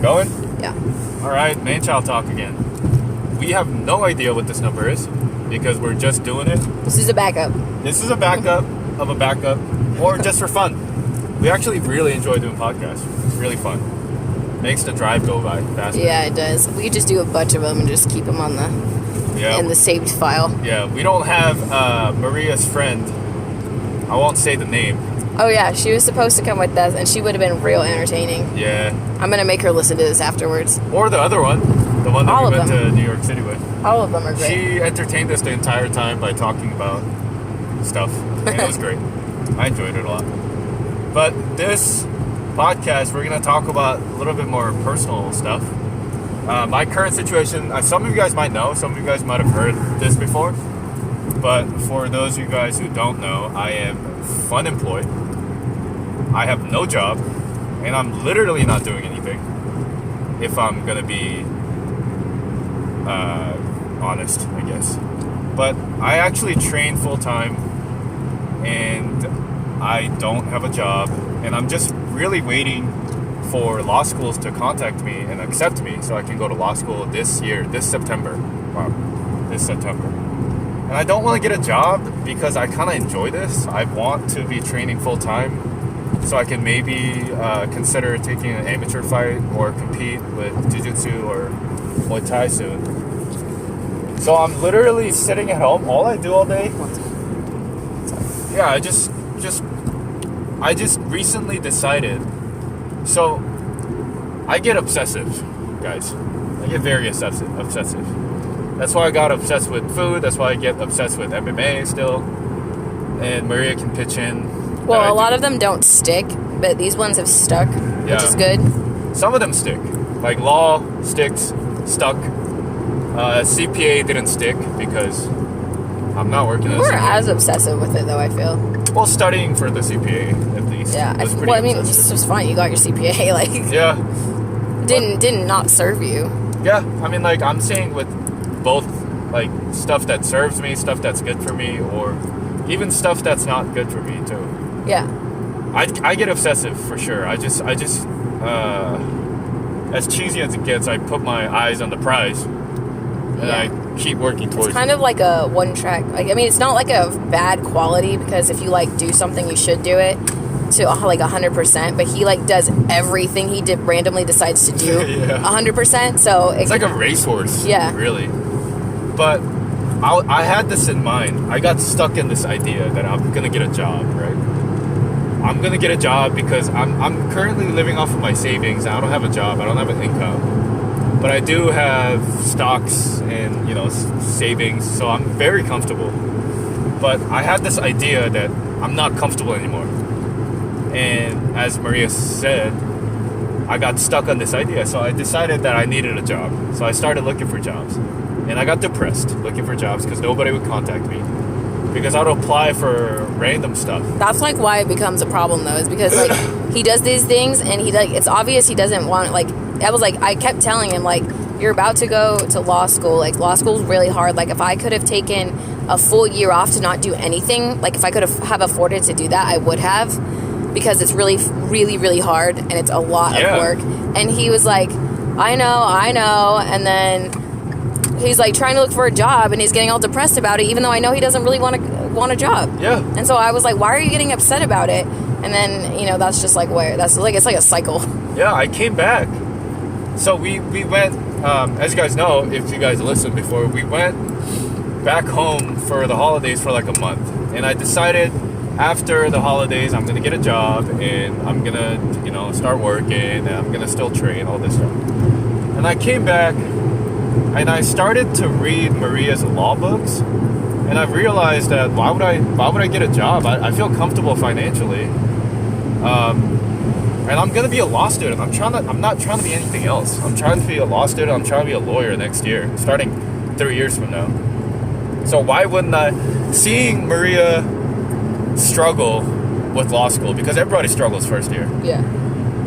Going? Yeah. All right, Manchild Talk again. We have no idea what this number is because we're just doing it. This is a backup. This is a backup of a backup, or just for fun. We actually really enjoy doing podcasts. It's really fun. Makes the drive go by faster. Yeah, it does. We could just do a bunch of them and just keep them on in the saved file. Yeah, we don't have Maria's friend. I won't say the name. Oh yeah, she was supposed to come with us, and she would have been real entertaining. Yeah. I'm gonna make her listen to this afterwards. Or the other one, the one that All we of went them. to New York City with. All of them are great. She entertained us the entire time by talking about stuff, and it was great. I enjoyed it a lot. But this podcast, we're going to talk about a little bit more personal stuff. My current situation, some of you guys might know, some of you guys might have heard this before, but for those of you guys who don't know, I am unemployed. I have no job, and I'm literally not doing anything, if I'm going to be honest, I guess. But I actually train full-time, and I don't have a job, and I'm just really waiting for law schools to contact me and accept me so I can go to law school this September. And I don't want to get a job because I kind of enjoy this. I want to be training full-time so I can maybe consider taking an amateur fight or compete with jiu-jitsu or Muay Thai soon. So I'm literally sitting at home. All I do all day... Yeah, I just recently decided. So I get obsessive, guys. I get very obsessive. That's why I got obsessed with food. That's why I get obsessed with MMA still. And Maria can pitch in. Well, a lot of them don't stick, but these ones have stuck, which is good. Some of them stick. Like law stuck. CPA didn't stick because I'm not working as a CPA. We're as obsessive with it, though, I feel. Well, studying for the CPA, at least. Yeah, I mean, it's just fine. You got your CPA, like... Yeah. Didn't not serve you. Yeah, I mean, like, I'm saying with both, like, stuff that serves me, stuff that's good for me, or even stuff that's not good for me, too. Yeah. I get obsessive, for sure. I just, as cheesy as it gets, I put my eyes on the prize, and I keep working towards it. It's kind of like a one-track... Like, I mean, it's not like a bad quality, because if you, like, do something, you should do it to, like, 100%, but he, like, does everything he randomly decides to do 100%, so... It's like a racehorse, really. But I had this in mind. I got stuck in this idea that I'm going to get a job, right? I'm going to get a job because I'm currently living off of my savings. I don't have a job. I don't have an income. But I do have stocks and, savings, so I'm very comfortable. But I had this idea that I'm not comfortable anymore. And as Maria said, I got stuck on this idea. So I decided that I needed a job. So I started looking for jobs. And I got depressed looking for jobs because nobody would contact me. Because I would apply for random stuff. That's, like, why it becomes a problem, though, is because, like, he does these things, and it's obvious he doesn't want, like... I kept telling him, like, you're about to go to law school. Like, law school's really hard. Like, if I could have taken a full year off to not do anything, like, if I could have afforded to do that, I would have. Because it's really, really, really hard, and it's a lot of work. And he was like, I know. And then he's, like, trying to look for a job, and he's getting all depressed about it, even though I know he doesn't really want a job. Yeah. And so I was like, why are you getting upset about it? And then, that's just, like, it's like a cycle. Yeah, I came back. So we went, as you guys know, if you guys listened before, we went back home for the holidays for like a month. And I decided after the holidays, I'm going to get a job and I'm going to, start working and I'm going to still train, all this stuff. And I came back and I started to read Maria's law books. And I realized that why would I get a job? I feel comfortable financially. And I'm gonna be a law student. I'm not trying to be anything else. I'm trying to be a law student. I'm trying to be a lawyer next year, starting 3 years from now. So why wouldn't I? Seeing Maria struggle with law school, because everybody struggles first year. Yeah.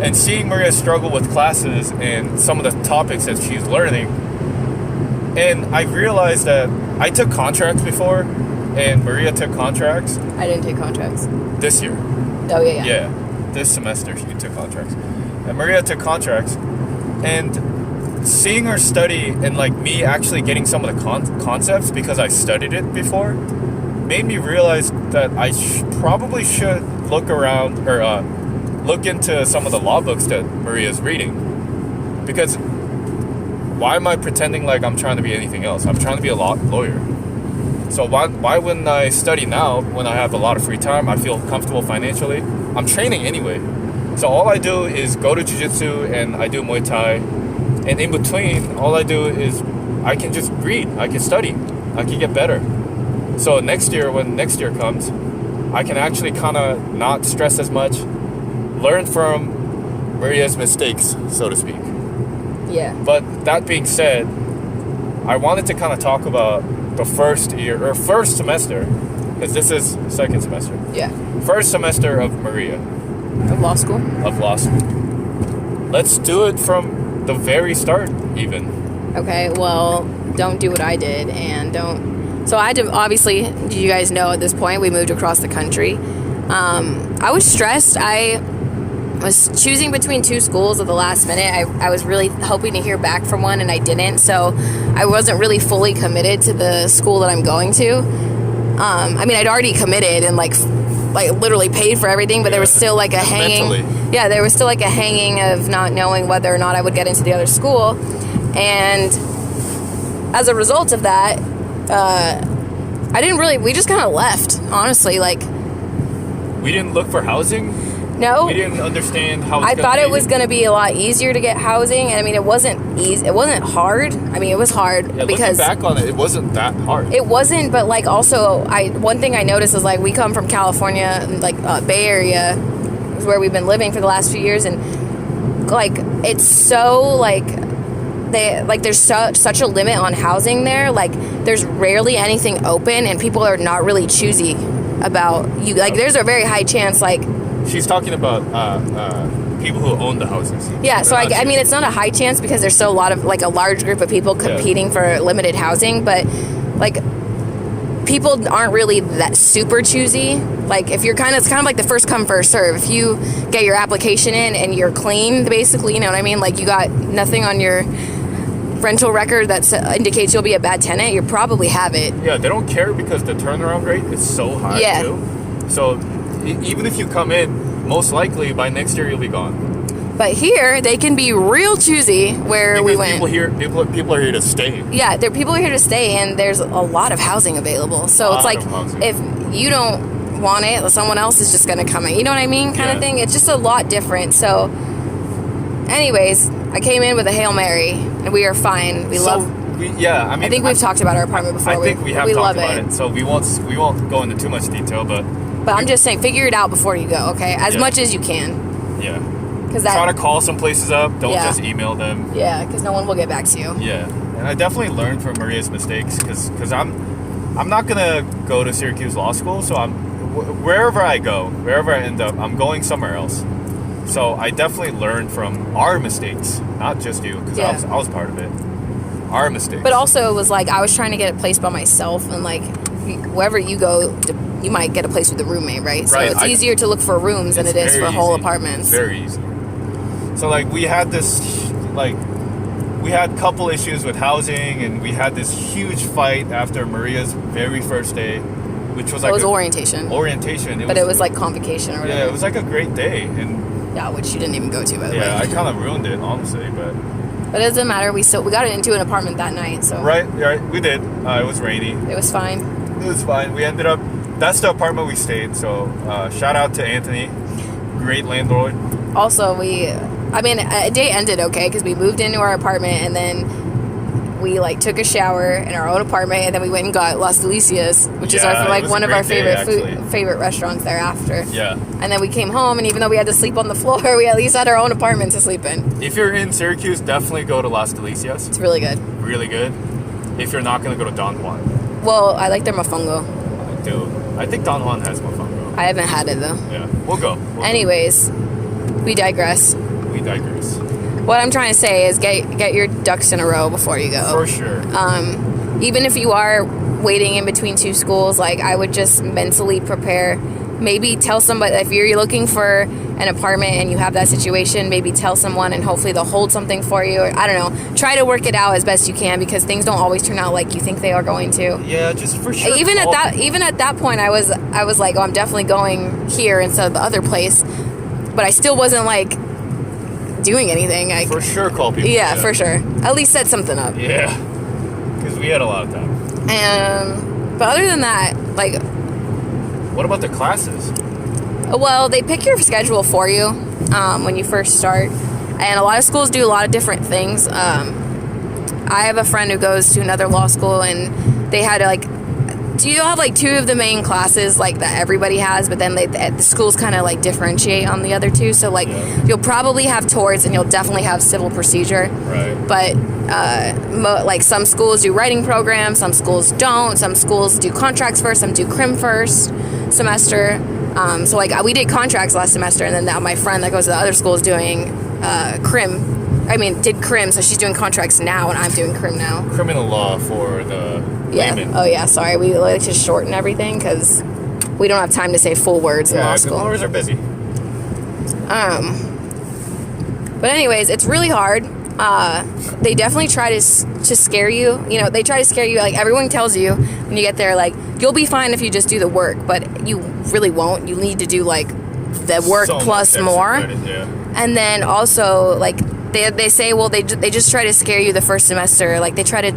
And seeing Maria struggle with classes and some of the topics that she's learning, and I realized that I took contracts before, and Maria took contracts. I didn't take contracts. This year. Oh, yeah. Yeah. This semester she took contracts. And Maria took contracts. And seeing her study and like me actually getting some of the concepts because I studied it before made me realize that I probably should look around or look into some of the law books that Maria's reading. Because why am I pretending like I'm trying to be anything else? I'm trying to be a lawyer. So why wouldn't I study now when I have a lot of free time? I feel comfortable financially. I'm training anyway. So all I do is go to jiu-jitsu and I do Muay Thai. And in between, all I do is I can just read. I can study. I can get better. So next year, when next year comes, I can actually kind of not stress as much, learn from Maria's mistakes, so to speak. Yeah. But that being said, I wanted to kind of talk about the first year, or first semester, because this is second semester. Yeah. First semester of Maria. Of law school? Of law school. Let's do it from the very start, even. Okay, well, don't do what I did, and don't... So I had to, obviously, you guys know at this point, we moved across the country. I was stressed. I was choosing between two schools at the last minute. I was really hoping to hear back from one, and I didn't. So I wasn't really fully committed to the school that I'm going to. I mean, I'd already committed and like literally paid for everything, but there was still like a hanging. Mentally. Yeah, there was still like a hanging of not knowing whether or not I would get into the other school, and as a result of that, I didn't really. We just kind of left, honestly. Like, we didn't look for housing. No, we didn't understand how. I thought it was going to be a lot easier to get housing, and I mean, it wasn't easy. It wasn't hard. I mean, it was hard because looking back on it, it wasn't that hard. It wasn't, but like also, one thing I noticed is like we come from California, like Bay Area, is where we've been living for the last few years, and like it's so like. There's such a limit on housing there. Like, there's rarely anything open, and people are not really choosy about you. Like, there's a very high chance, like... She's talking about people who own the houses. Yeah, so I mean, it's not a high chance because there's still a lot of, like, a large group of people competing for limited housing, but, like, people aren't really that super choosy. Like, if you're it's kind of like the first come, first serve. If you get your application in and you're clean, basically, you know what I mean? Like, you got nothing on your rental record that indicates you'll be a bad tenant, you probably have it. Yeah, they don't care because the turnaround rate is so high too. So even if you come in, most likely by next year you'll be gone. But here they can be real choosy where because we went. People are here to stay. Yeah, people are here to stay, and there's a lot of housing available. So it's like if you don't want it, someone else is just going to come in. You know what I mean? Kind of thing. It's just a lot different. So, anyways, I came in with a Hail Mary, and we are fine. I think we've talked about our apartment before. I think we have talked about it, so we won't go into too much detail, but I'm just saying, figure it out before you go, okay? As much as you can. Yeah. Try to call some places up. Don't just email them. Yeah, because no one will get back to you. Yeah, and I definitely learned from Maria's mistakes because I'm not gonna go to Syracuse Law School, so wherever I end up, I'm going somewhere else. So I definitely learned from our mistakes, not just you, because I was part of it. Our mistakes. But also, it was like I was trying to get a place by myself, and like wherever you go, you might get a place with a roommate, right? So it's easier to look for rooms than it is for whole apartments. Very easy. So like we had couple issues with housing, and we had this huge fight after Maria's very first day, which was like orientation. Orientation. It was like convocation or whatever. Yeah, it was like a great day, and which you didn't even go to, by the way. Yeah, I kind of ruined it, honestly, but it doesn't matter. We got it into an apartment that night, so right, we did. It was rainy. It was fine. It was fine. We ended up. That's the apartment we stayed. So shout out to Anthony, great landlord. Also, a day ended okay because we moved into our apartment, and then we like took a shower in our own apartment, and then we went and got Las Delicias, which is one of our favorite restaurants there after. Yeah. And then we came home, and even though we had to sleep on the floor, we at least had our own apartment to sleep in. If you're in Syracuse, definitely go to Las Delicias. It's really good. Really good. If you're not going to go to Don Juan. Well, I like their mofongo. I think Don Juan has mofongo. I haven't had it though. Yeah, we'll go. Anyways, we digress. What I'm trying to say is get your ducks in a row before you go. For sure. Even if you are waiting in between two schools, like I would just mentally prepare. Maybe tell somebody if you're looking for an apartment and you have that situation, maybe tell someone and hopefully they'll hold something for you. Or, I don't know. Try to work it out as best you can because things don't always turn out like you think they are going to. Yeah, just for sure. Even at that point, I was like, oh, I'm definitely going here instead of the other place, but I still wasn't like doing anything. For sure, call people. Yeah, for sure. At least set something up. Yeah, because we had a lot of time. But other than that, like, what about the classes? well, they pick your schedule for you when you first start, and a lot of schools do a lot of different things. I have a friend who goes to another law school, and they had like, do you have like two of the main classes like that everybody has, but then the schools kind of like differentiate on the other two. So like you'll probably have torts and you'll definitely have civil procedure. Right. But like some schools do writing programs, some schools don't. Some schools do contracts first, some do crim first semester. So like we did contracts last semester, and then now my friend that goes to the other school is doing crim. Did crim, so she's doing contracts now, and I'm doing crim now. Criminal law for the layman. Oh yeah, sorry. We like to shorten everything because we don't have time to say full words in law school. Yeah, lawyers are busy. But anyways, it's really hard. They definitely try to scare you. You know, they try to scare you. Like everyone tells you when you get there, like you'll be fine if you just do the work, but you really won't. You need to do like the work So plus much more. extra credit, yeah. And then also like they say, well, they just try to scare you the first semester. Like they try to,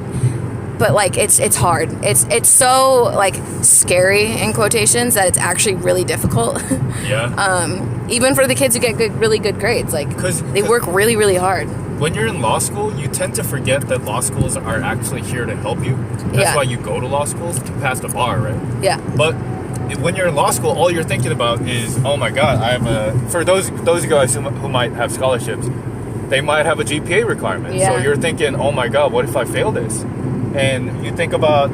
but like it's hard. It's so like scary in quotations that it's actually really difficult. Yeah. Even for the kids who get really good grades, like they work really, really hard. When you're in law school, you tend to forget that law schools are actually here to help you. That's why you go to law schools, to pass the bar, right? Yeah. But when you're in law school, all you're thinking about is, oh my God, I have for those guys who might have scholarships, they might have a GPA requirement. Yeah. So you're thinking, oh my God, what if I fail this? And you think about,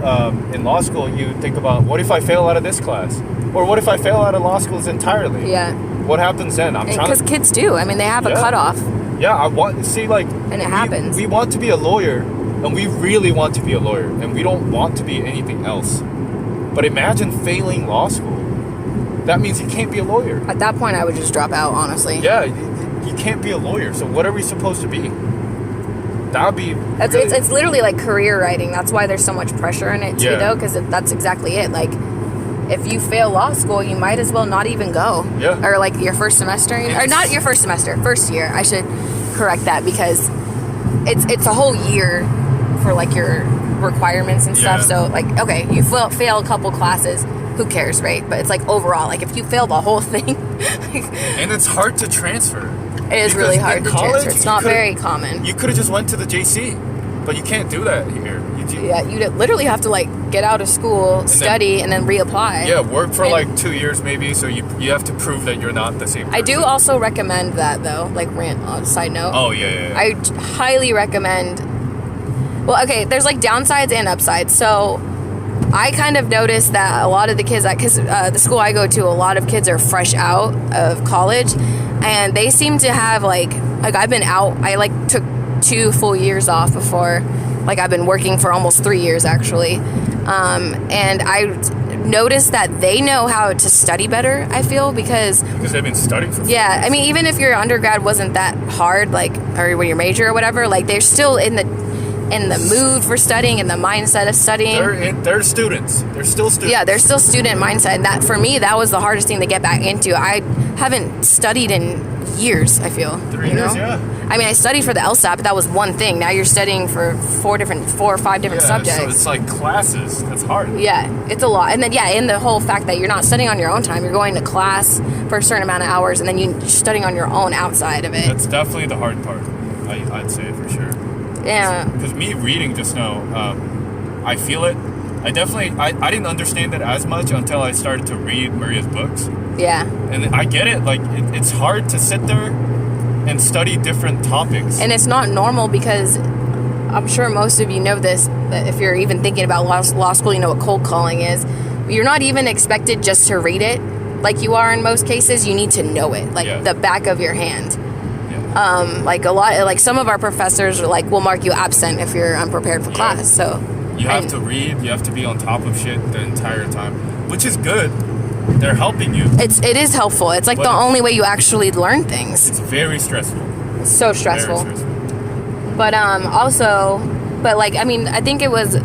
in law school, you think about, what if I fail out of this class? Or what if I fail out of law schools entirely? Yeah. What happens then? Because kids do. They have a cutoff. Yeah, I want to see, like... And it happens. We want to be a lawyer, and we really want to be a lawyer, and we don't want to be anything else. But imagine failing law school. That means you can't be a lawyer. At that point, I would just drop out, honestly. Yeah, you can't be a lawyer, so what are we supposed to be? That would be... It's literally like career writing. That's why there's so much pressure in it, too, though, because that's exactly it. Like, if you fail law school, you might as well not even go. Yeah. Or like your first semester, or not your first semester, first year. I should correct that because it's a whole year for like your requirements and stuff. So like, okay, you fail a couple classes, who cares, right? But it's like overall, like if you fail the whole thing, and it's hard to transfer. It is really hard to transfer. It's not very common. You could have just went to the JC, but you can't do that here. You literally have to like get out of school, study, and then reapply. Yeah, work for like 2 years maybe, so you have to prove that you're not the same person. I do also recommend that though, like rant on a side note. Oh, yeah. I highly recommend. Well, okay, there's like downsides and upsides. So I kind of noticed that a lot of the kids, because the school I go to, a lot of kids are fresh out of college, and they seem to have like I've been out. I like took 2 full years off before. Like I've been working for almost 3 years actually, and I noticed that they know how to study better. I feel because they've been studying for. Yeah, I mean, even if your undergrad wasn't that hard, like or when your major or whatever, like they're still in the mood for studying and the mindset of studying. They're students. They're still students. Yeah, they're still student mindset. And that for me, that was the hardest thing to get back into. I haven't studied in years. I feel 3 years. Yeah. I mean, I studied for the LSAT, but that was one thing. Now you're studying for 4 or 5 different subjects. So it's like classes. That's hard. Yeah, it's a lot. And then, in the whole fact that you're not studying on your own time. You're going to class for a certain amount of hours, and then you're studying on your own outside of it. That's definitely the hard part. I'd say for sure. Yeah. Because me reading just now, I feel it. I didn't understand it as much until I started to read Maria's books. Yeah. And I get it. Like, it's hard to sit there and study different topics. And it's not normal because I'm sure most of you know this, that if you're even thinking about law school, you know what cold calling is. You're not even expected just to read it like you are in most cases. You need to know it, like the back of your hand. Yeah. Like some of our professors are like, will mark you absent if you're unprepared for class. So you have to read, you have to be on top of shit the entire time, which is good. they're helping you. It is helpful. It's like the only way you actually learn things. It's very stressful. It's so stressful. Very stressful. But like, I mean, I think it was,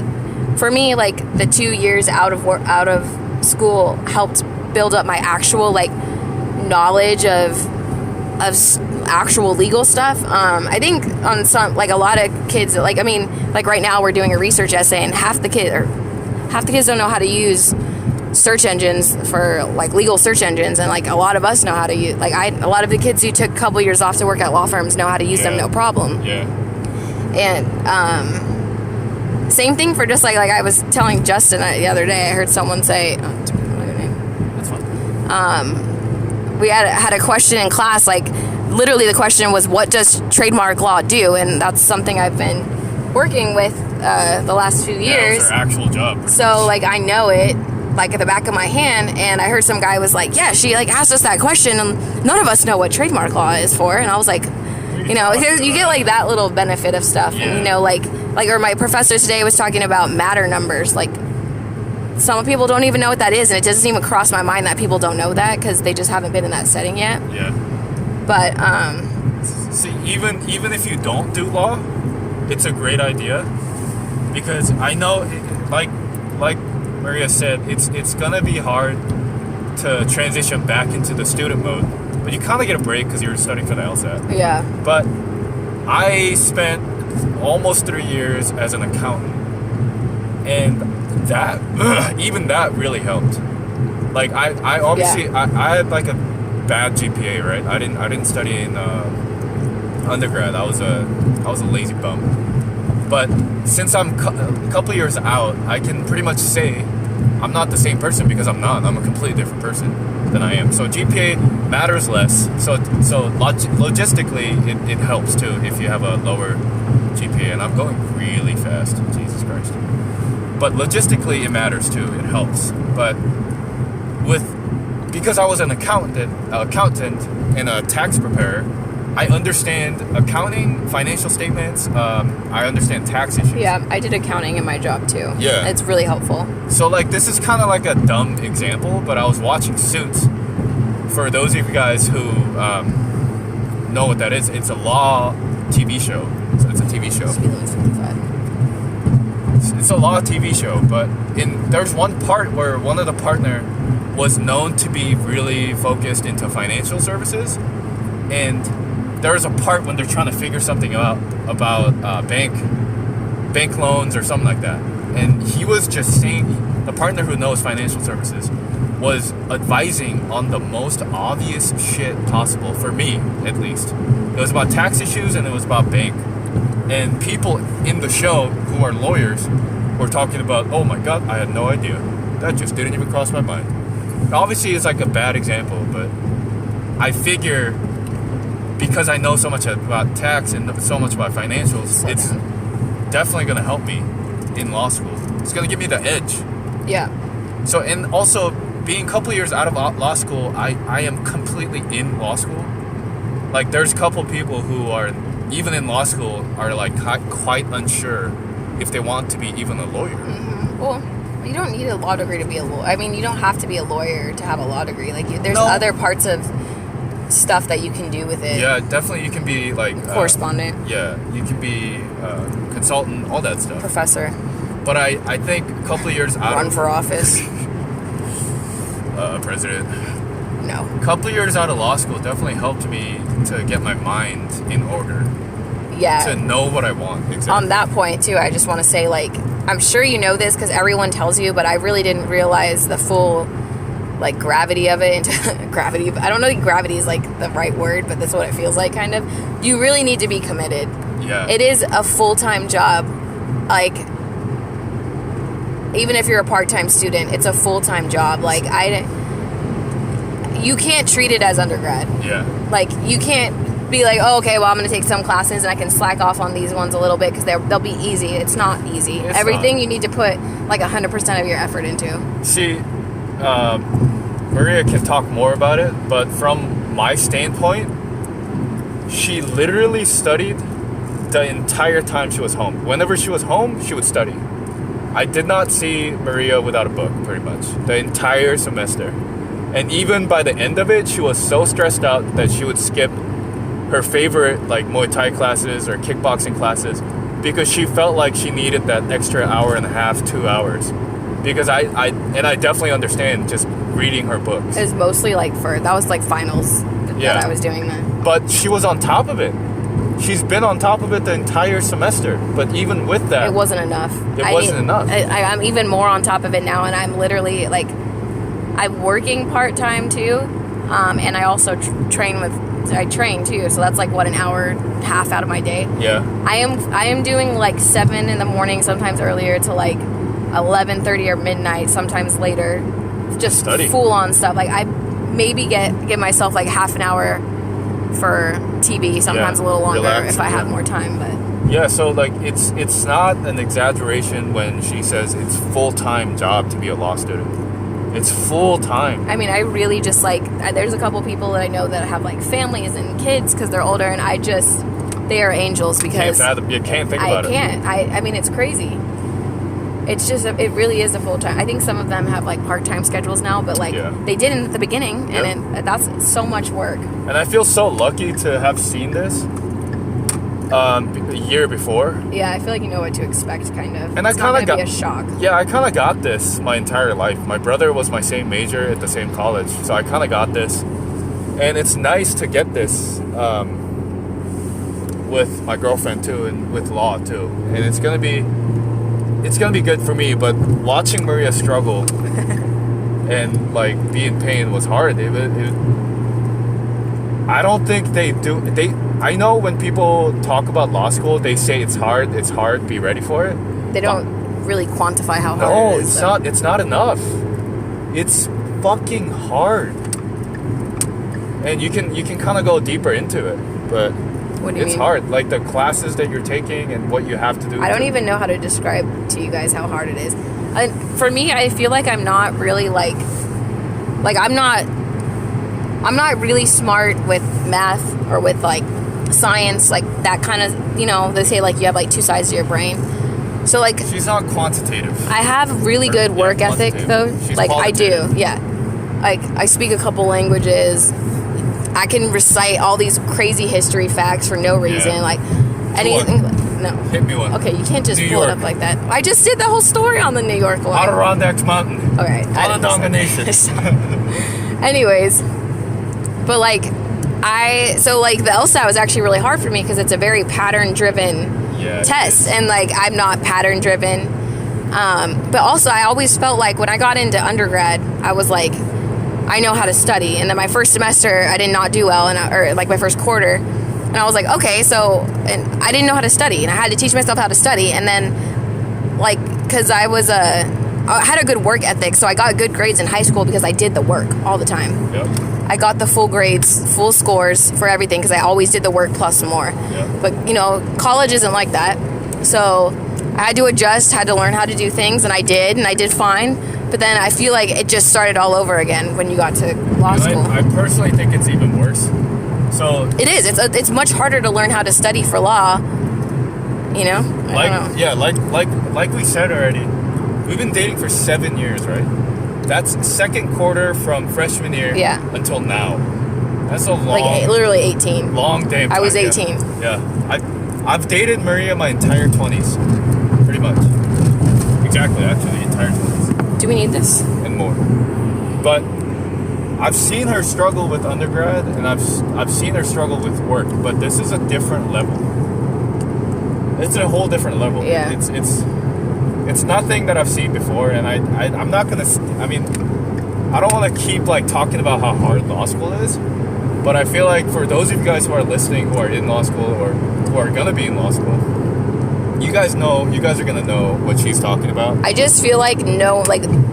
for me, like the 2 years out of school helped build up my actual like knowledge of actual legal stuff. I think on some, like a lot of kids, like, I mean, like right now we're doing a research essay and half the kids don't know how to use search engines for like legal search engines, and like a lot of us know how to use, like a lot of the kids who took a couple years off to work at law firms know how to use them no problem. Yeah. And same thing for just like I was telling Justin the other day, I heard someone say, That's fine. we had a question in class, like literally the question was, what does trademark law do? And that's something I've been working with the last few years. It's our actual job. So like I know it like at the back of my hand, and I heard some guy was like, yeah, she like asked us that question and none of us know what trademark law is for. And I was like, you know, you get like that little benefit of stuff. Yeah. And, you know, like or my professor today was talking about matter numbers. Like some people don't even know what that is, and it doesn't even cross my mind that people don't know that because they just haven't been in that setting yet. Yeah. But see, even if you don't do law, it's a great idea, because I know, like Maria said, it's gonna be hard to transition back into the student mode, but you kind of get a break because you're studying for the LSAT. yeah, But I spent almost 3 years as an accountant, and that even that really helped. Like I obviously I had like a bad GPA, right? I didn't study in undergrad. I was a lazy bum. But since I'm a couple years out, I can pretty much say I'm not the same person, because I'm not. I'm a completely different person than I am. So GPA matters less. So logistically, it helps too if you have a lower GPA. And I'm going really fast. Jesus Christ. But logistically, it matters too. It helps. But because I was an accountant and a tax preparer, I understand accounting, financial statements. I understand tax issues. yeah, I did accounting in my job too. Yeah. It's really helpful. So like this is kind of like a dumb example, but I was watching Suits. For those of you guys who know what that is, it's a law TV show. So it's a TV show. Speed limit's 55. It's a law TV show, but there's one part where one of the partner was known to be really focused into financial services, and there's a part when they're trying to figure something out about bank loans or something like that, and he was just saying, the partner who knows financial services was advising on the most obvious shit possible, for me at least. It was about tax issues and it was about bank, and people in the show who are lawyers were talking about, oh my god, I had no idea, that just didn't even cross my mind. Obviously it's like a bad example, but I figure because I know so much about tax and so much about financials, it's definitely going to help me in law school. It's going to give me the edge. Yeah. So, and also being a couple of years out of law school, I am completely in law school. Like there's a couple people who are even in law school are like quite unsure if they want to be even a lawyer. Mm-hmm. Well, you don't need a law degree to be a lawyer. I mean, you don't have to be a lawyer to have a law degree. Like there's other parts of stuff that you can do with it. Yeah, definitely you can be like correspondent. Yeah, you can be consultant, all that stuff. Professor. But I think a couple of years out Run for office. President. No. A couple of years out of law school definitely helped me to get my mind in order. Yeah. To know what I want. Exactly. On that point too, I just want to say, like, I'm sure you know this because everyone tells you, but I really didn't realize the full like gravity of it. Gravity. I don't know if gravity is like the right word, but that's what it feels like, kind of. You really need to be committed. Yeah. It is a full-time job. Like, even if you're a part-time student, it's a full-time job. Like, you can't treat it as undergrad. Yeah. Like, you can't be like, oh, okay, well, I'm going to take some classes and I can slack off on these ones a little bit because they'll be easy. It's not easy. Everything you need to put like 100% of your effort into. See, Maria can talk more about it, but from my standpoint, she literally studied the entire time she was home. Whenever she was home, she would study. I did not see Maria without a book, pretty much, the entire semester. And even by the end of it, she was so stressed out that she would skip her favorite like Muay Thai classes or kickboxing classes because she felt like she needed that extra hour and a half, 2 hours. Because I definitely understand just reading her books. It was mostly like that was like finals Yeah. that I was doing that. But she was on top of it. She's been on top of it the entire semester. But even with that, It wasn't enough. enough. I'm even more on top of it now, and I'm literally like, I'm working part-time too, and I also I train too, so that's like what, an hour and a half out of my day. Yeah. I am doing like 7 in the morning, sometimes earlier, to like 11:30 or midnight, sometimes later, just Study. full on stuff. Like I maybe give myself like half an hour for TV, sometimes a little longer Relax, if I have more time. But Yeah, so like it's not an exaggeration when she says it's full-time job to be a law student. It's full-time. I mean, I really just like, there's a couple people that I know that have like families and kids because they're older, and they are angels because You can't think about it. I mean, it's crazy. It's just, it really is a full-time. I think some of them have like part-time schedules now, but like they didn't at the beginning, and that's so much work. And I feel so lucky to have seen this a year before. Yeah, I feel like you know what to expect, kind of. And it's not going to be a shock. Yeah, I kind of got this my entire life. My brother was my same major at the same college, so I kind of got this. And it's nice to get this with my girlfriend too, and with law too. And it's gonna be good for me. But watching Maria struggle and like be in pain was hard. I don't think I know when people talk about law school, they say it's hard, be ready for it. They don't really quantify how hard it is. No, it's not enough. It's fucking hard. And you can kind of go deeper into it, but what do you it's mean? hard. Like the classes that you're taking and what you have to do. I don't even know how to describe to you guys how hard it is. And for me, I feel like I'm not really like I'm not really smart with math or with like science, like that kind of, they say like you have like two sides to your brain. So like she's not quantitative. I have really good work ethic though. She's like qualitative. I do, yeah. Like I speak a couple languages. I can recite all these crazy history facts for no reason. Yeah. Like anything. No. Hit me one. Okay, you can't just New pull it York. up like that. I just did the whole story on the New York one. Adirondacks Mountain. Okay. Onondaga Nation. Anyways, but like the LSAT was actually really hard for me because it's a very pattern driven test, and like I'm not pattern driven. But also I always felt like when I got into undergrad, I was like, I know how to study. And then my first semester, I did not do well, or like my first quarter. And I was like, okay, and I didn't know how to study, and I had to teach myself how to study. And then, like, because I had a good work ethic, so I got good grades in high school because I did the work all the time. Yep. I got the full grades, full scores for everything because I always did the work plus some more. Yep. But, college isn't like that. So I had to adjust, had to learn how to do things, and I did fine. But then I feel like it just started all over again when you got to law school. I personally think it's even worse. So it is. It's much harder to learn how to study for law. I don't know. Yeah, like we said already, we've been dating for 7 years, right? That's second quarter from freshman year until now. That's a long, like literally 18. Long damn time. I was 18. Yeah, I've dated Maria my entire 20s, pretty much. Exactly, actually, entire 20s. Do we need this? And more. But I've seen her struggle with undergrad, and I've seen her struggle with work, but this is a different level. It's a whole different level. Yeah. It's nothing that I've seen before, and I'm not gonna. I mean, I don't want to keep like talking about how hard law school is, but I feel like for those of you guys who are listening, who are in law school or who are gonna be in law school, you guys are gonna know what she's talking about. I just feel like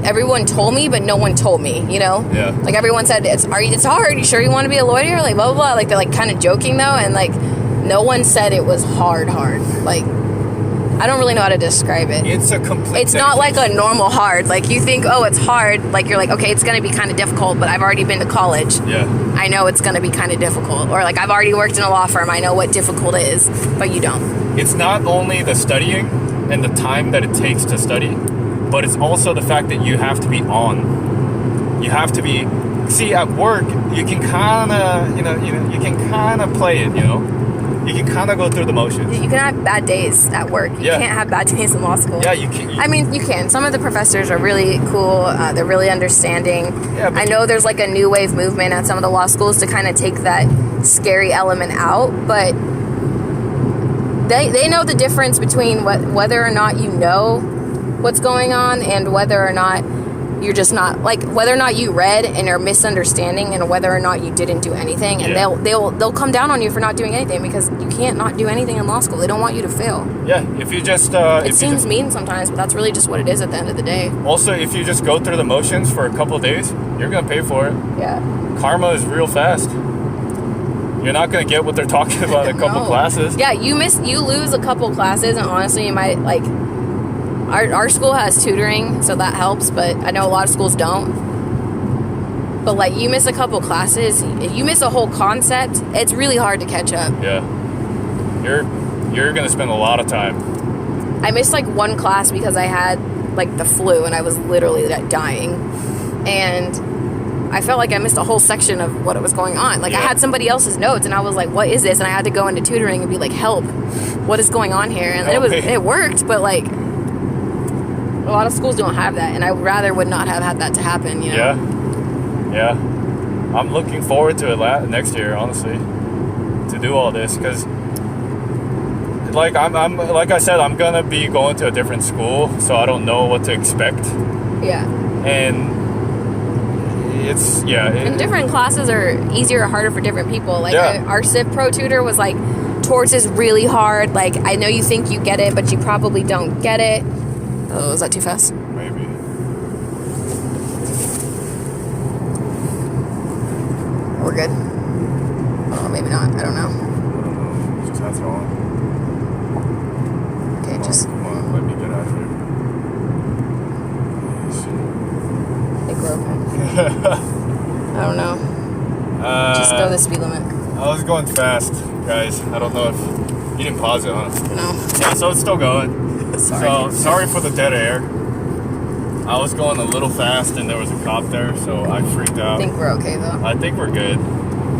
everyone told me, but no one told me, Yeah. Like everyone said, it's hard. You sure you want to be a lawyer? Like blah, blah, blah. Like they're like kind of joking though. And like no one said it was hard. Like I don't really know how to describe it. It's a complete. It's not like a normal hard. Like you think, oh, it's hard. Like you're like, okay, it's going to be kind of difficult, but I've already been to college. Yeah. I know it's going to be kind of difficult. Or like I've already worked in a law firm. I know what difficult is, but you don't. It's not only the studying and the time that it takes to study, but it's also the fact that you have to be on. You have to be see, at work, you can kind of, you can kind of play it, You can kind of go through the motions. You can have bad days at work. You can't have bad days in law school. Yeah, you can. I mean, you can. Some of the professors are really cool. They're really understanding. Yeah, I know there's like a new wave movement at some of the law schools to kind of take that scary element out, but they know the difference between whether or not you know what's going on and whether or not you're just not, like, whether or not you read and are misunderstanding and whether or not you didn't do anything. And they'll come down on you for not doing anything because you can't not do anything in law school. They don't want you to fail. Yeah, if you just... it seems mean sometimes, but that's really just what it is at the end of the day. Also, if you just go through the motions for a couple of days, you're going to pay for it. Yeah. Karma is real fast. You're not going to get what they're talking about in a couple classes. Yeah, you lose a couple classes, and honestly, you might, like... Our school has tutoring, so that helps, but I know a lot of schools don't. But, like, you miss a couple classes, you miss a whole concept, it's really hard to catch up. Yeah. You're going to spend a lot of time. I missed, like, one class because I had, like, the flu, and I was literally dying. And I felt like I missed a whole section of what was going on. Like, I had somebody else's notes, and I was like, what is this? And I had to go into tutoring and be like, help, what is going on here? And it worked, but, like... A lot of schools don't have that, and I would not have had that to happen, Yeah. I'm looking forward to it next year, honestly, to do all this, because, like like I said, I'm gonna be going to a different school, so I don't know what to expect. Yeah. And it's and different classes are easier or harder for different people. Like our Civ Pro tutor was like, torts is really hard. Like, I know you think you get it, but you probably don't get it. Oh, is that too fast? Maybe. We're good. Oh, maybe not. I don't know. Just have it on. Okay, Come on, let me get out of here. I think we're okay. I don't know. Just go the speed limit. I was going fast, guys. I don't know if you didn't pause it, huh? No. Yeah, so it's still going. Sorry. So, sorry for the dead air. I was going a little fast and there was a cop there, so I freaked out. I think we're okay, though. I think we're good.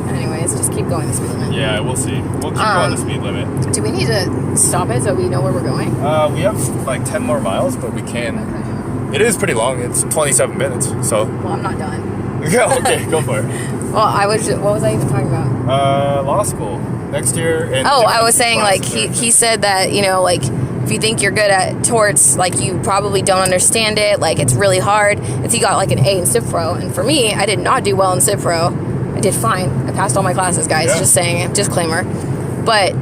Anyways, just keep going the speed limit. Yeah, we'll see. We'll keep going the speed limit. Do we need to stop it so we know where we're going? We have like 10 more miles, but we can. Okay. It is pretty long. It's 27 minutes, so. Well, I'm not done. Yeah, okay, go for it. Well, what was I even talking about? Law school. Next year. And I was saying, like, he said that, like, if you think you're good at torts, like, you probably don't understand it. Like, it's really hard. If he got, like, an A in Civ Pro. And for me, I did not do well in Civ Pro. I did fine. I passed all my classes, guys. Yeah. Just saying it. Disclaimer. But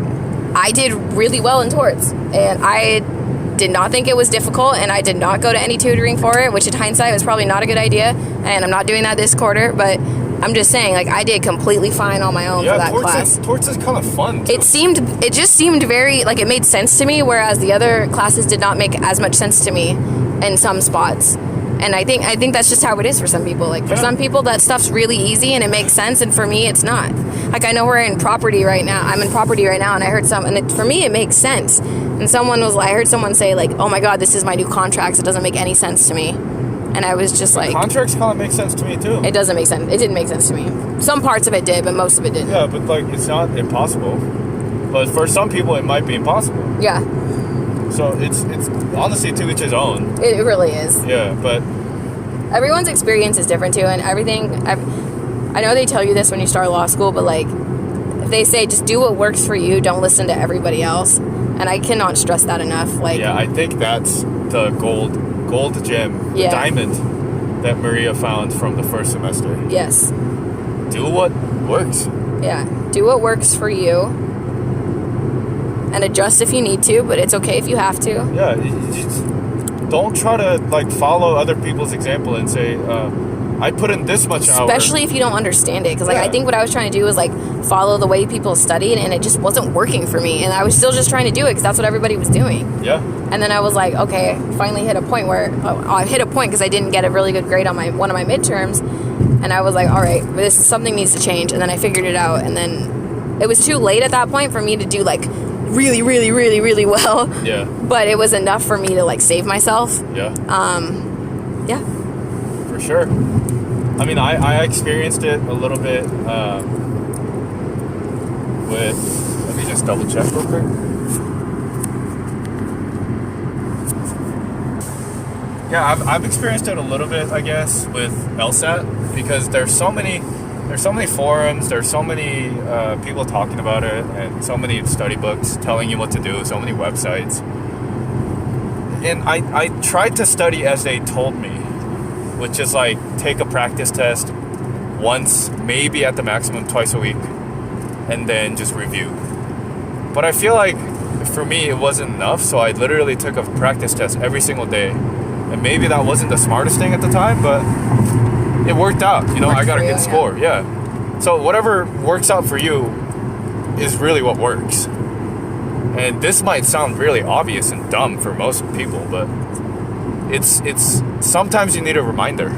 I did really well in torts. And I did not think it was difficult. And I did not go to any tutoring for it, which in hindsight was probably not a good idea. And I'm not doing that this quarter. But I'm just saying, like, I did completely fine on my own for that class. Torts is kind of fun, too. It just seemed very, like, it made sense to me, whereas the other classes did not make as much sense to me in some spots. And I think that's just how it is for some people. Like, for some people, that stuff's really easy and it makes sense, and for me, it's not. Like, I know we're in property right now. I'm in property right now, and I heard for me, it makes sense. And I heard someone say, like, oh my God, this is my new contracts. It doesn't make any sense to me. And I was just like... Contracts kind of make sense to me, too. It doesn't make sense. It didn't make sense to me. Some parts of it did, but most of it didn't. Yeah, but, like, it's not impossible. But for some people, it might be impossible. Yeah. So it's honestly to each his own. It really is. Yeah, but... Everyone's experience is different, too, and everything... I know they tell you this when you start law school, but, like, they say just do what works for you. Don't listen to everybody else. And I cannot stress that enough. Like, yeah, I think that's the gold gem, the diamond that Maria found from the first semester. Yes. Do what works. Yeah. Do what works for you. And adjust if you need to, but it's okay if you have to. Yeah. Don't try to, like, follow other people's example and say, I put in this much hours. Especially if you don't understand it. Because, like, I think what I was trying to do was, like, follow the way people studied, and it just wasn't working for me. And I was still just trying to do it because that's what everybody was doing. Yeah. And then I was like, okay, finally hit a point where... I hit a point because I didn't get a really good grade on one of my midterms. And I was like, all right, something needs to change. And then I figured it out. And then it was too late at that point for me to do, like, really, really, really, really well. Yeah. But it was enough for me to, like, save myself. Yeah. Yeah. For sure. I mean, I experienced it a little bit with. Let me just double check real quick. Yeah, I've experienced it a little bit, I guess, with LSAT because there's so many forums, there's so many people talking about it, and so many study books telling you what to do, so many websites. And I tried to study as they told me, which is like take a practice test once, maybe at the maximum twice a week, and then just review. But I feel like for me it wasn't enough, so I literally took a practice test every single day. And maybe that wasn't the smartest thing at the time, but it worked out. You know, I got a good score. Yeah. So whatever works out for you is really what works. And this might sound really obvious and dumb for most people, but it's sometimes you need a reminder.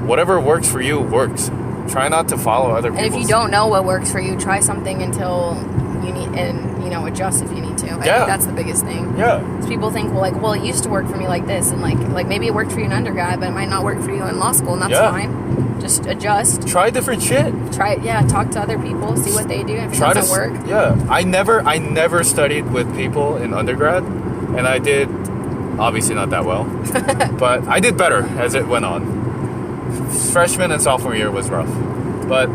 Whatever works for you works. Try not to follow other people. And if you don't know what works for you, try something until you need, and adjust if you need to. I think that's the biggest thing. Yeah. Because people think, well, it used to work for me like this, and like maybe it worked for you in undergrad, but it might not work for you in law school, and that's fine. Just adjust. Try different shit. Talk to other people, see what they do. If it doesn't work. Yeah. I never studied with people in undergrad, and I did obviously not that well, but I did better as it went on. Freshman and sophomore year was rough, but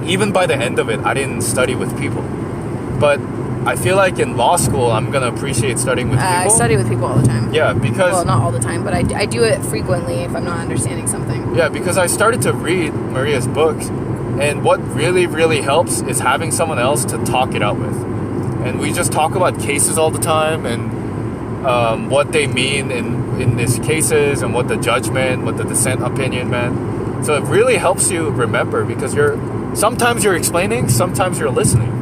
even by the end of it, I didn't study with people. But I feel like in law school, I'm gonna appreciate studying with people. I study with people all the time. Yeah, because... Well, not all the time, but I do it frequently if I'm not understanding something. Yeah, because I started to read Maria's books, and what really, really helps is having someone else to talk it out with. And we just talk about cases all the time, and what they mean in these cases, and what the judgment, what the dissent opinion meant. So it really helps you remember, because sometimes you're explaining, sometimes you're listening.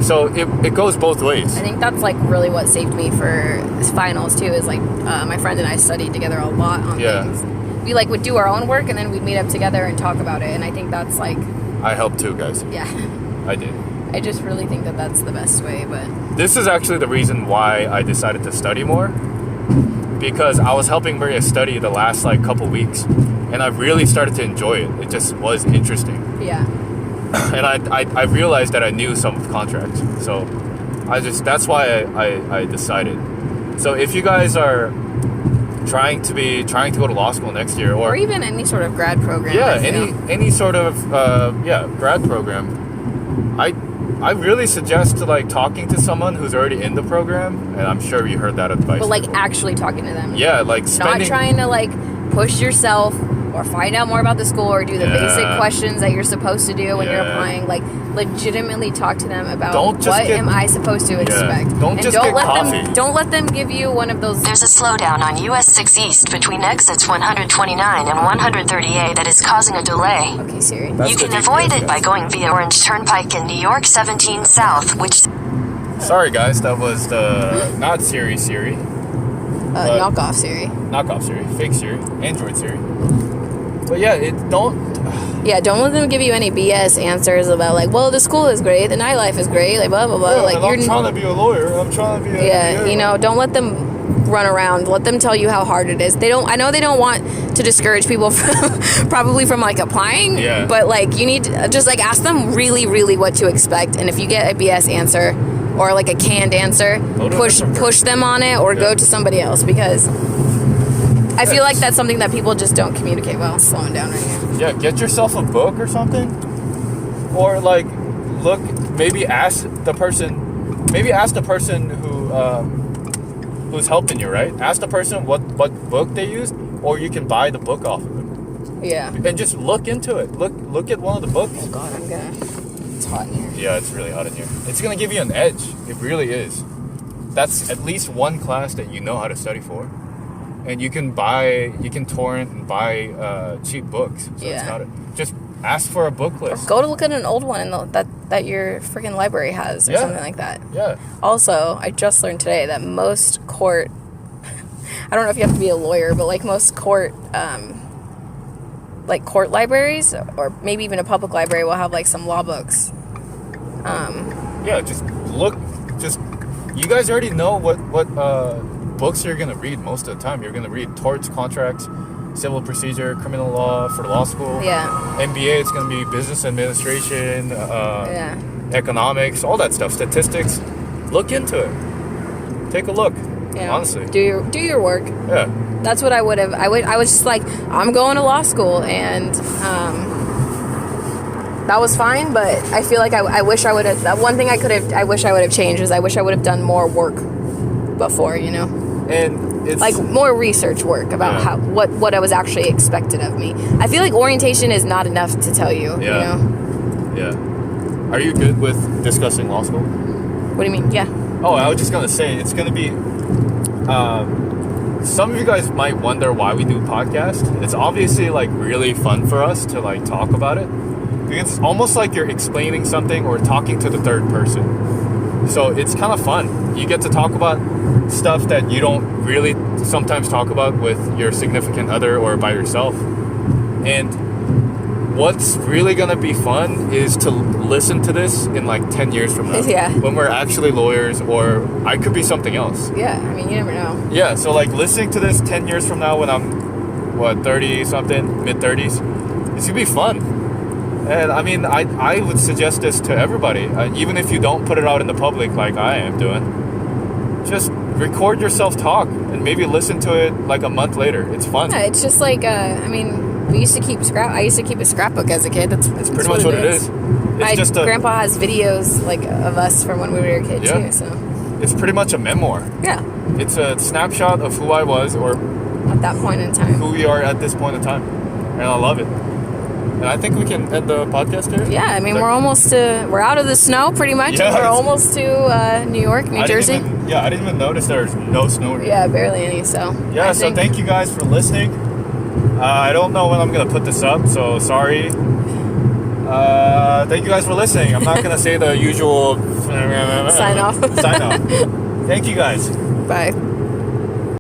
So it goes both ways. I think that's like really what saved me for finals too, is like my friend and I studied together a lot on things. We like would do our own work and then we'd meet up together and talk about it, and I think that's like... I helped too, guys. Yeah. I did. I just really think that that's the best way, but... This is actually the reason why I decided to study more, because I was helping Maria study the last like couple weeks, and I really started to enjoy it. It just was interesting. Yeah. And I realized that I knew some of the contracts, so that's why I decided. So if you guys are trying to go to law school next year, or even any sort of grad program, any sort of grad program, I really suggest like talking to someone who's already in the program, and I'm sure you heard that advice. But like actually talking to them. Yeah, like not trying to like push yourself or find out more about the school or do the basic questions that you're supposed to do when you're applying. Like legitimately talk to them about am I supposed to expect. Don't get coffee. Don't let them give you one of those. There's a slowdown on US 6 East between exits 129 and 138 that is causing a delay. Okay, Siri. You can avoid it by going via Orange Turnpike in New York 17 South, which... Sorry guys, that was the not Siri. Knockoff Siri. Knockoff Siri. Fake Siri. Android Siri. But yeah, don't let them give you any BS answers about like, well, the school is great, the nightlife is great, like blah blah blah. Yeah, like I'm trying to be a lawyer. I'm trying to be a don't let them run around. Let them tell you how hard it is. I know they don't want to discourage people from like applying. Yeah. But like you need to just like ask them really, really what to expect, and if you get a BS answer or like a canned answer, push them on it or go to somebody else, because I feel like that's something that people just don't communicate well. Slowing down right here. Yeah, get yourself a book or something. Or like maybe ask the person who's helping you, right? Ask the person what book they used, or you can buy the book off of them. Yeah. And just look into it. Look at one of the books. Oh god, it's hot in here. Yeah, it's really hot in here. It's gonna give you an edge. It really is. That's at least one class that you know how to study for. And you can torrent and buy cheap books. So it's not just ask for a book list. Or go to look at an old one that your freaking library has or something like that. Yeah. Also, I just learned today that most court, I don't know if you have to be a lawyer, but like most court, like court libraries or maybe even a public library will have like some law books. You guys already know what books you're going to read most of the time. You're going to read torts, contracts, civil procedure, criminal law for law school. Yeah. MBA, it's going to be business administration, Yeah. economics, all that stuff, statistics. Look into it. Take a look. Yeah. Honestly. Do your work. Yeah. That's what I would have. I was just like, I'm going to law school, and that was fine. But I feel like I wish I would have. That one thing I wish I would have changed is I wish I would have done more work before. And it's like more research work about what I was actually expected of me. I feel like orientation is not enough to tell you. Yeah. Are you good with discussing law school? What do you mean? Yeah. Oh, I was just gonna say it's gonna be. Some of you guys might wonder why we do podcasts. It's obviously like really fun for us to like talk about it, because it's almost like you're explaining something or talking to the third person. So it's kind of fun. You get to talk about stuff that you don't really sometimes talk about with your significant other or by yourself. And what's really gonna be fun is to listen to this in like 10 years from now. Yeah. When we're actually lawyers, or I could be something else. Yeah, I mean, you never know. Yeah, so like listening to this 10 years from now when I'm, 30 something, mid 30s, it's gonna be fun. And I mean, I would suggest this to everybody, even if you don't put it out in the public like I am doing. Just record yourself talk and maybe listen to it like a month later. It's fun. Yeah, it's just like, I mean, I used to keep a scrapbook as a kid. That's pretty much what it is. My grandpa has videos like of us from when we were a kid too. So it's pretty much a memoir. Yeah. It's a snapshot of who I was, or at that point in time, who we are at this point in time, and I love it. And I think we can end the podcast here. Yeah, I mean, we're out of the snow pretty much. Yeah, we're almost to New York, New Jersey. I didn't even notice there's no snow here. Yeah, barely any. So yeah, so thank you guys for listening. I don't know when I'm gonna put this up, so sorry. Thank you guys for listening. I'm not gonna say the usual sign off. Sign off. Thank you guys. Bye.